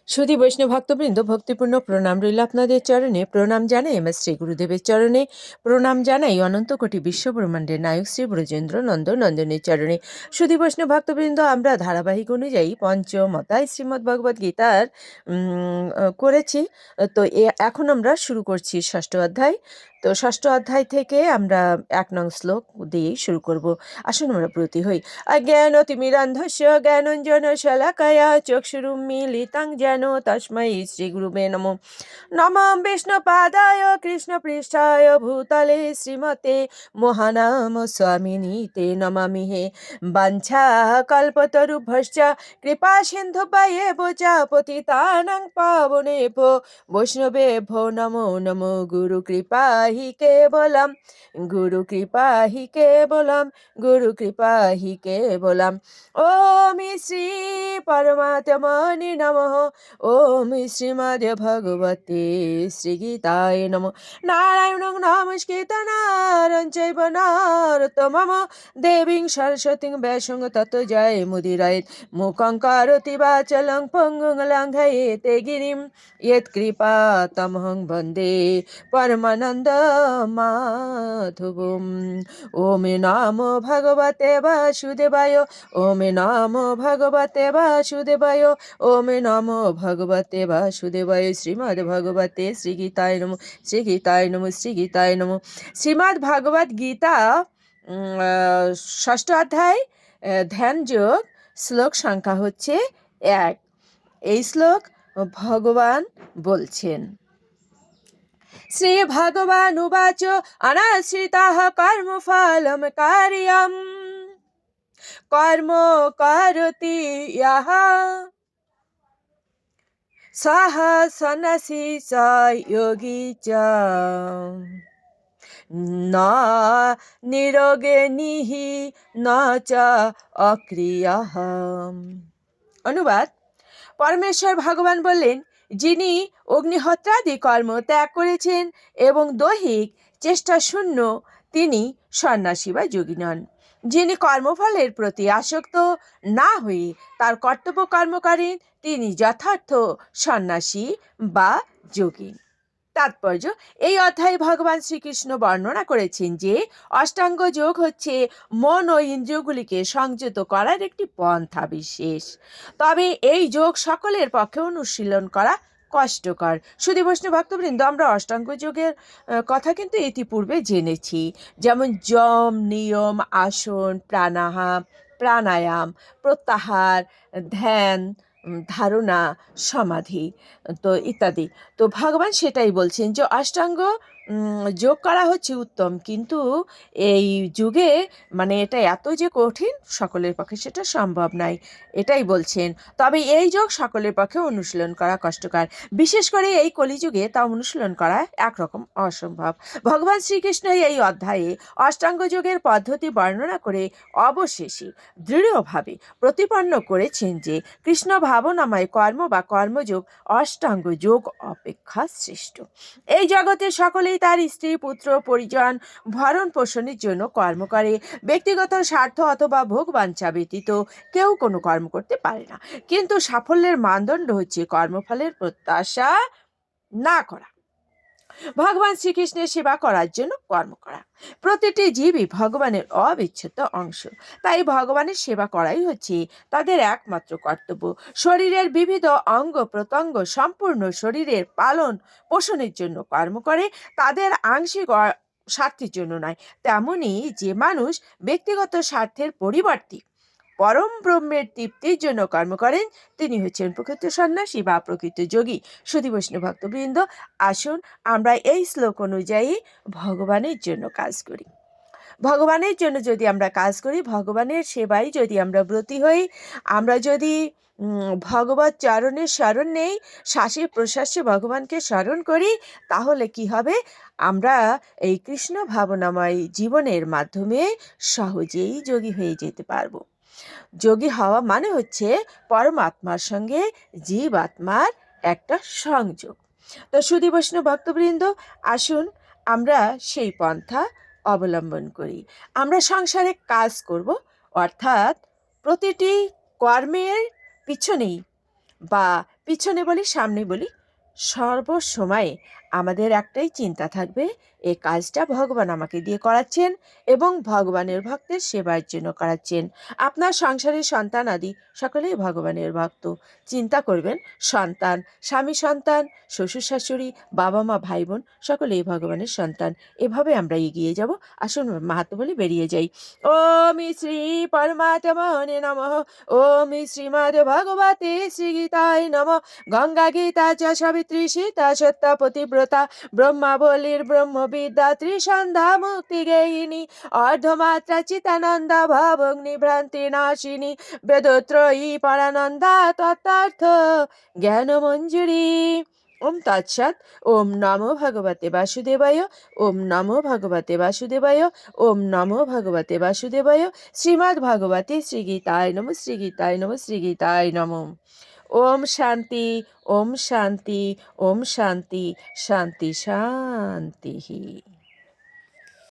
সুধী বৈষ্ণব ভক্তবৃন্দ, ভক্তিপূর্ণ প্রণাম রইল আপনাদের চরণে। প্রণাম জানাই আমার শ্রী গুরুদেবের চরণে। প্রণাম জানাই অনন্ত কোটি বিশ্বব্রহ্মাণ্ডের নায়ক শ্রী ব্রজেন্দ্র নন্দনের চরণে। সুধী বৈষ্ণব ভক্তবৃন্দ, আমরা ধারাবাহিক অনুযায়ী পঞ্চম অধ্যায় শ্রীমদ্ ভগবদ্ গীতার করেছি। তো এখন আমরা শুরু করছি ষষ্ঠ অধ্যায়। তো ষষ্ঠ অধ্যায় থেকে আমরা 1 নং শ্লোক দিয়েই শুরু করব। আসুন আমরা ব্রতী হই। অজ্ঞানতিমিরান্ধস্য জ্ঞানঞ্জন শলাকায়া চক্ষুরুন্মীলিতাং যেন তস্मै শ্রীগুরুবে নমঃ। নমঃ বিষ্ণুপাদায় কৃষ্ণপৃষ্ঠায় ভূতলে শ্রীমতে মহানাম স্বামিনী তে নমামি হে। বাঞ্ছাকল্পতরুভ্যশ্চ কৃপা সিন্ধুভ্যেব চ পতিতানাং পাবনেভ্যো বৈষ্ণবেভ্যো নমো নমো। গুরু কৃপা হি কেবলম, গুরু কৃপা হি কেবলম, গুরু কৃপা হি কেবলম। ওম শ্রী পরমাত্মনে নমঃ। ওম শ্রীমদ্ ভগবতে শ্রীগীতায় নমঃ। নারায়ণং নমস্কৃত্য নরং চৈব নরোত্তমং দেবীং সরস্বতীং ব্যাসং ততো জয় মুদিরয়েৎ। মূকং করোতি বাচালং পঙ্গুং লঙ্ঘয়েতে গিরিম ইয়ৎকৃপা তমহং বন্দে পরমানন্দ মাধবম। ওম নমো ভগবতে বাসুদেবায়। ওম নমো ভগবতে বাসুদেবায়। ওম নমো ভগবতে বাসুদেবায়। শ্রীমদ্ ভগবতে শ্রীগীতায় নমঃ। শ্রীগীতায় নমঃ। শ্রীগীতায় নমঃ। শ্রীমদ্ ভগবদ্ গীতা ষষ্ঠ অধ্যায় ধ্যান যোগ, শ্লোক সংখ্যা হচ্ছে 1। এই শ্লোক ভগবান বলছেন। শ্রী ভগবান উবাচ অনাশ্রিতাঃ কর্মফলম কার্যম কর্ম করতি ইয়ঃ সঃ সন্ন্যাসী স যোগী চ ন নিরোগে নিহি ন চ অক্রিয়ঃ। অনুবাদ: পরমেশ্বর ভগবান বললেন, যিনি অগ্নিহোত্রাদি কর্ম ত্যাগ করেছেন এবং দৈহিক চেষ্টা শূন্য, তিনি সন্ন্যাসী বা যোগী নন। যিনি কর্মফলের প্রতি আসক্ত না হয়ে তার কর্তব্য কর্ম করেন, তিনি যথার্থ সন্ন্যাসী বা যোগী। তাৎপর্য: এই অধ্যায়ে ভগবান শ্রীকৃষ্ণ বর্ণনা করেছেন যে অষ্টাঙ্গ যোগ হচ্ছে মন ও ইন্দ্রিয়গুলিকে সংযত করার একটি পন্থা বিশেষ। তবে এই যোগ সকলের পক্ষে অনুশীলন করা কষ্টকর। সুধী বৈষ্ণব ভক্তবৃন্দ, আমরা অষ্টাঙ্গ যোগের কথা কিন্তু ইতিপূর্বে জেনেছি, যেমন যম, নিয়ম, আসন, প্রাণায়াম, প্রত্যাহার, ধ্যান, ধারণা, সমাধি তো ইত্যাদি। তো ভগবান সেটাই বলছেন যে অষ্টাঙ্গ যোগ করা হচ্ছে উত্তম, কিন্তু এই যুগে এটা এত যে কঠিন, সকলের পক্ষে সেটা সম্ভব নয়, এটাই বলছেন। তবে এই যোগ সকলের পক্ষে অনুশীলন করা কষ্টকর, বিশেষ করে এই কলিযুগে তা অনুশীলন করা একরকম অসম্ভব। ভগবান শ্রীকৃষ্ণ এই অধ্যায়ে অষ্টাঙ্গ যোগের পদ্ধতি বর্ণনা করে অবশেষে দৃঢ়ভাবে প্রতিপন্ন করেছেন যে কৃষ্ণ ভাবনাময় কর্ম বা কর্মযোগ অষ্টাঙ্গ যোগ অপেক্ষা শ্রেষ্ঠ। এই জগতে সকলেই তার স্ত্রী, পুত্র, পরিজন ভরণ পোষণের জন্য কর্ম করে। ব্যক্তিগত স্বার্থ অথবা ভোগ বাঞ্ছা ব্যতীত কেউ কোনো কর্ম করতে পারে না। কিন্তু সাফল্যের মানদণ্ড হচ্ছে কর্মফলের প্রত্যাশা না করা, ভগবান শ্রীকৃষ্ণের সেবা করার জন্য কর্ম করা। প্রতিটি জীবই ভগবানের অবিচ্ছেদ্য অংশ, তাই ভগবানের সেবা করাই হচ্ছে তাদের একমাত্র কর্তব্য। শরীরের বিবিধ অঙ্গ প্রত্যঙ্গ সম্পূর্ণ শরীরের পালন পোষণের জন্য কর্ম করে, তাদের আংশিক স্বার্থের জন্য নয়। তেমনি যে মানুষ ব্যক্তিগত স্বার্থের পরিবর্তে পরম ব্রহ্মের তৃপ্তির জন্য কর্ম করেন, তিনি হচ্ছেন প্রকৃত সন্ন্যাসী বা প্রকৃত যোগী। সুধী বৈষ্ণব ভক্তবৃন্দ, আসুন আমরা এই শ্লোক অনুযায়ী ভগবানের জন্য কাজ করি। ভগবানের জন্য যদি আমরা কাজ করি, ভগবানের সেবায় যদি আমরা ব্রতী হই, আমরা যদি ভগবত চরণের শরণ নেই, শ্বাসে প্রশ্বাসে ভগবানকে স্মরণ করি, তাহলে কি হবে? আমরা এই কৃষ্ণ ভাবনাময় জীবনের মাধ্যমে সহজেই যোগী হয়ে যেতে পারবো। যোগী হওয়া মানে হচ্ছে পরমাত্মার সঙ্গে জীবাত্মার একটা সংযোগ। তো সুধী বৈষ্ণব ভক্তবৃন্দ, আসুন আমরা সেই পন্থা অবলম্বন করি। আমরা সংসারে কাজ করব, অর্থাৎ প্রতিটি কর্মের পিছনেই বা পিছনে বলি সামনে বলি, সর্বসময়ে আমাদের একটাই চিন্তা থাকবে, এই কাজটা ভগবান আমাকে দিয়ে করাচ্ছেন এবং ভগবানের ভক্তের সেবার জন্য করাচ্ছেন। আপনার সংসারের সন্তান আদি সকলেই ভগবানের ভক্ত। চিন্তা করবেন, সন্তান, স্বামী সন্তান, শ্বশুর শাশুড়ি, বাবা মা ভাই বোন সকলেই ভগবানের সন্তান। এভাবে আমরা এগিয়ে যাব। আসুন মাহাত্ম্য বলে বেরিয়ে যাই। ওম শ্রী পরমাত্মনে নমঃ। ওম শ্রীমদ্ ভগবতে শ্রীগীতায় নমঃ। গঙ্গা গীতা চ সাবিত্রী সীতা সত্য পতিব্রতা ব্রহ্মাবলীর ব্রহ্মবিদ্যা ত্রিসন্ধ্যা মুক্তি গেয়িনী অর্ধমাত্রা চিতানন্দা ভবগ্নি ভ্রান্তি নাশিনী বেদত্রয়ী পরানন্দা তত্ত্বার্থ জ্ঞান মঞ্জুরি। ওম তৎসৎ। ওম নমো ভগবতে বাসুদেবায়। ওম নমো ভগবতে বাসুদেবায়। ওম নমো ভগবতে বাসুদেবায়। শ্রীমদ্ ভগবতে শ্রীগীতায় নম। শ্রীগীতায় নম। শ্রীগীতায় নম। ওম শান্তি। ওম শান্তি। ওম শান্তি। শান্তি শান্তি।